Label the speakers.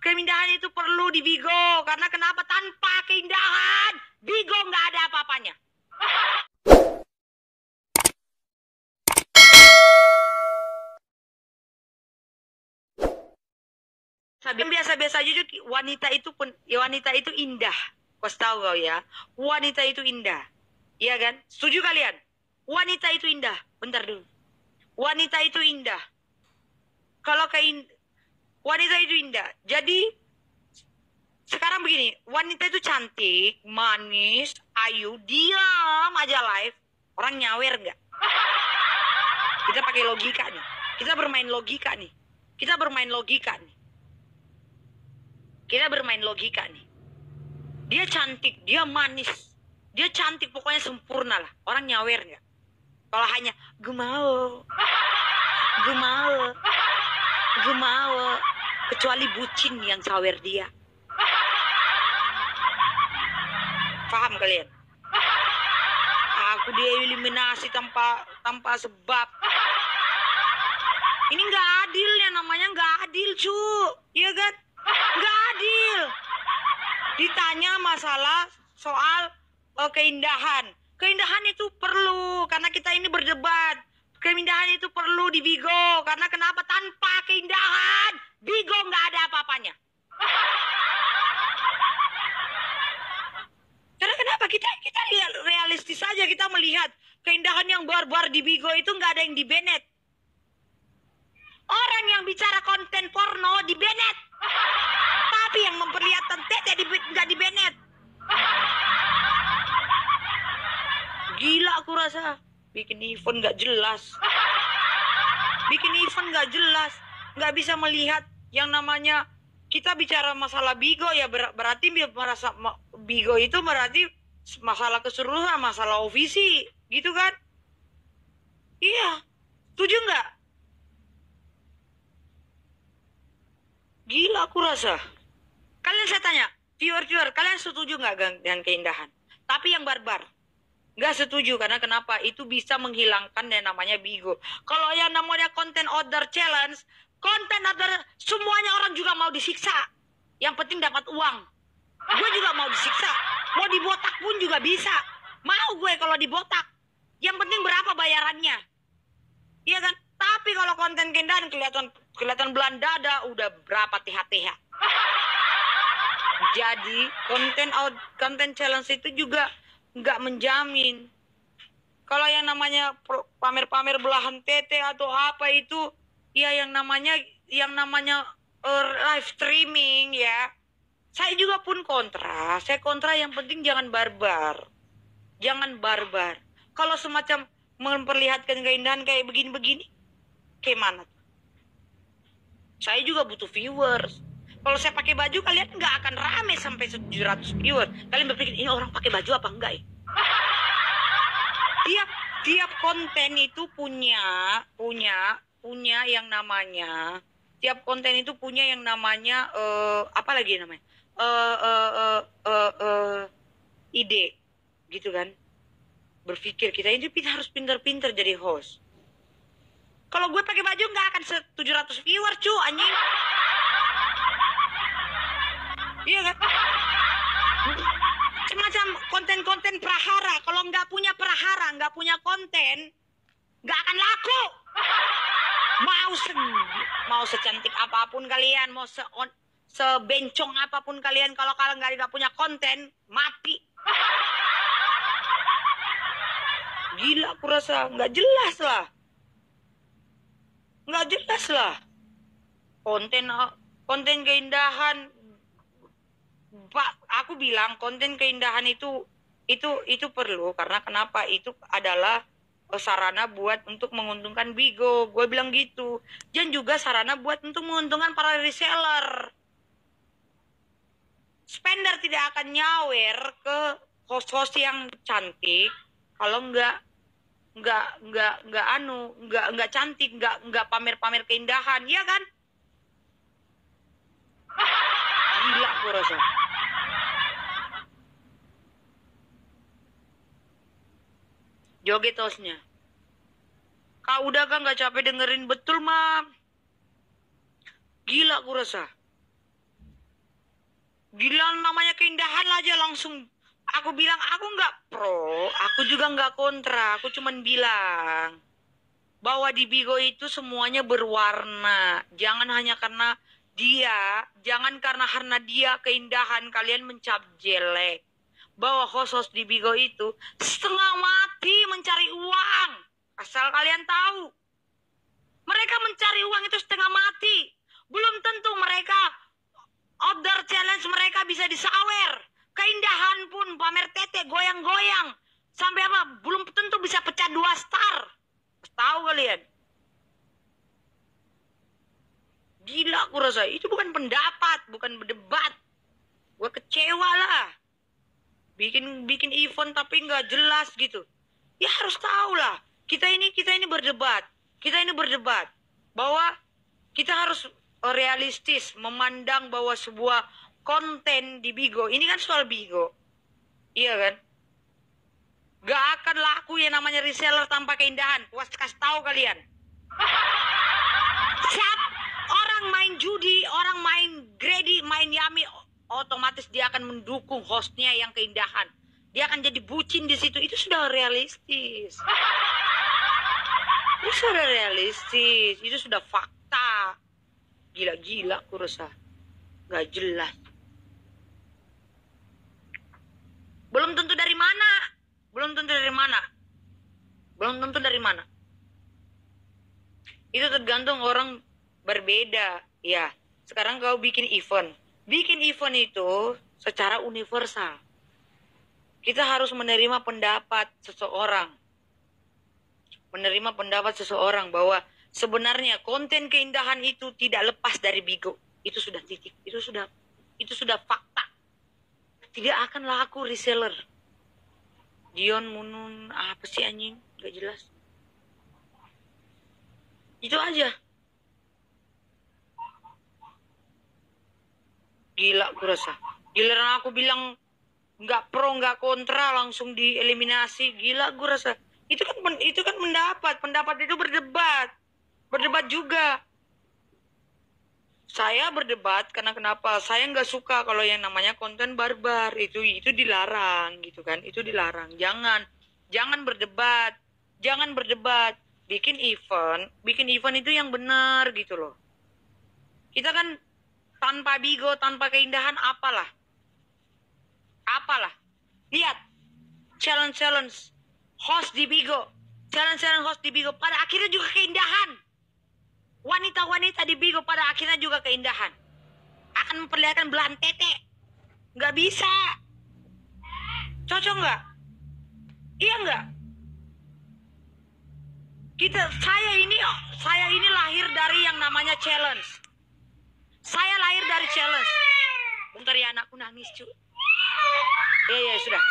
Speaker 1: Keindahan itu perlu di Bigo. Karena kenapa? Tanpa keindahan, Bigo nggak ada apa-apanya. Biasa-biasa aja, wanita itu pun, ya wanita itu indah. Kau tahu kau ya, wanita itu indah. Iya kan? Setuju kalian? Wanita itu indah. Bentar dulu. Wanita itu indah. Kalau wanita itu indah. Jadi sekarang begini, wanita itu cantik, manis, ayu, diam aja live. Orang nyawer nggak? Kita pakai logika nih. Kita bermain logika nih. Kita bermain logika nih. Kita bermain logika nih. Dia cantik, dia manis. Dia cantik, pokoknya sempurna lah. Orang nyawer nggak? Kalau hanya, gue mau. Gue mau. Gue mau. Kecuali bucin yang sawer dia. Paham kalian? Aku dieliminasi tanpa sebab. Ini nggak adil ya, namanya nggak adil, cu. Iya kan? Nggak adil. Ditanya masalah soal keindahan. Keindahan itu perlu, karena kita ini berdebat. Keindahan itu perlu di Bigo. Karena kenapa? Tanpa keindahan, Bigo nggak ada apa-apanya. Karena kenapa? Kita realistis saja, kita melihat keindahan yang barbar di Bigo itu nggak ada yang di Bennett. Orang yang bicara konten porno di Bennett. Tapi yang memperlihatkan tete nggak di Bennett. Gila aku rasa. Bikin event nggak jelas. Bikin event nggak jelas. Nggak bisa melihat yang namanya. Kita bicara masalah Bigo ya, berarti merasa Bigo itu berarti masalah keseluruhan, masalah OVC, gitu kan? Iya, setuju nggak? Gila aku rasa. Kalian saya tanya, viewer, kalian setuju nggak dengan keindahan? Tapi yang barbar, nggak setuju. Karena kenapa? Itu bisa menghilangkan yang namanya Bigo. Kalau yang namanya konten order challenge, konten order, semuanya orang juga mau disiksa. Yang penting dapat uang. Gue juga mau disiksa. Mau dibotak pun juga bisa. Mau gue kalau dibotak. Yang penting berapa bayarannya. Iya kan? Tapi kalau konten keindahan kelihatan belan dada, udah berapa TH-TH. Jadi konten challenge itu juga nggak menjamin. Kalau yang namanya pamer-pamer belahan tete atau apa itu, ya yang namanya live streaming ya. Saya juga pun kontra. Saya kontra, yang penting jangan barbar. Jangan barbar. Kalau semacam memperlihatkan keindahan kayak begini-begini, kayak mana? Saya juga butuh viewers. Kalau saya pakai baju, kalian nggak akan rame sampai 700 viewers. Kalian berpikir, ini orang pakai baju apa enggak ya? Tiap konten itu punya yang namanya, tiap konten itu punya yang namanya apa lagi namanya? Ide, gitu kan? Berpikir kita harus pintar-pintar jadi host. Kalau gue pakai baju nggak akan 700 viewer, cu, anjing. Iya kan? Semacam konten-konten prahara. Kalau nggak punya prahara, nggak punya konten, nggak akan laku. Mau secantik apapun kalian, mau sebencong apapun kalian, kalau kalian nggak punya konten, mati. Gila aku rasa, nggak jelas lah. Nggak jelas lah. Konten keindahan, Pak, aku bilang konten keindahan itu perlu. Karena kenapa? Itu adalah sarana buat untuk menguntungkan Bigo. Gue bilang gitu. Dan juga sarana buat untuk menguntungkan para reseller. Spender tidak akan nyawer ke host-host yang cantik kalau nggak cantik, nggak pamer-pamer keindahan, iya kan? Gila gue rasa. Joget hostnya. Kau udah kan nggak capek dengerin betul, Mam? Gila gue rasa. Gila, namanya keindahan aja langsung. Aku bilang aku nggak pro, aku juga nggak kontra. Aku cuman bilang bahwa di Bigo itu semuanya berwarna. Jangan hanya karena karena dia keindahan kalian mencap jelek. Bahwa host-host di Bigo itu setengah mati mencari uang. Asal kalian tahu. Mereka mencari uang itu setengah mati. Belum tentu mereka outdoor challenge mereka bisa disawer. Keindahan pun pamer tete goyang-goyang. Sampai apa? Belum tentu bisa pecah 2 star. Tahu kalian? Gila aku rasa. Itu bukan pendapat, bukan berdebat. Gue kecewa lah. Bikin event tapi nggak jelas gitu. Ya harus tahu lah. Kita ini berdebat. Kita ini berdebat bahwa kita harus realistis memandang bahwa sebuah konten di Bigo ini kan soal Bigo. Iya kan? Gak akan laku yang namanya reseller tanpa keindahan. Puas kasih tahu kalian. Siap orang main judi, orang main greedy, main yummy, otomatis dia akan mendukung hostnya yang keindahan. Dia akan jadi bucin di situ. Itu sudah realistis. Itu sudah realistis. Itu sudah fakta. Gila-gila aku rasa. Gak jelas. Belum tentu dari mana. Belum tentu dari mana. Belum tentu dari mana. Itu tergantung orang berbeda. Ya, sekarang kau bikin event. Bikin event itu secara universal. Kita harus menerima pendapat seseorang. Menerima pendapat seseorang bahwa sebenarnya konten keindahan itu tidak lepas dari Bigo. Itu sudah titik. Itu sudah fakta. Tidak akan laku reseller. Dion Munun apa sih anjing? Gak jelas. Itu aja. Gila aku rasa. Giliran aku bilang nggak pro nggak kontra langsung dieliminasi. Gila gue rasa. Itu kan pendapat itu berdebat juga. Saya berdebat karena kenapa? Saya nggak suka kalau yang namanya konten barbar itu dilarang gitu kan. Itu dilarang. Jangan berdebat. Jangan berdebat. Bikin event itu yang benar gitu loh. Kita kan tanpa Bigo, tanpa keindahan apalah. Lihat. Challenge host di Bigo. Challenge host di Bigo. Pada akhirnya juga keindahan. Wanita-wanita di Bigo pada akhirnya juga keindahan. Akan memperlihatkan belahan tete. Nggak bisa. Cocok nggak? Iya nggak? Saya ini lahir dari yang namanya challenge. Saya lahir dari challenge. Bentar ya, anakku nangis, cu. Ya sudah.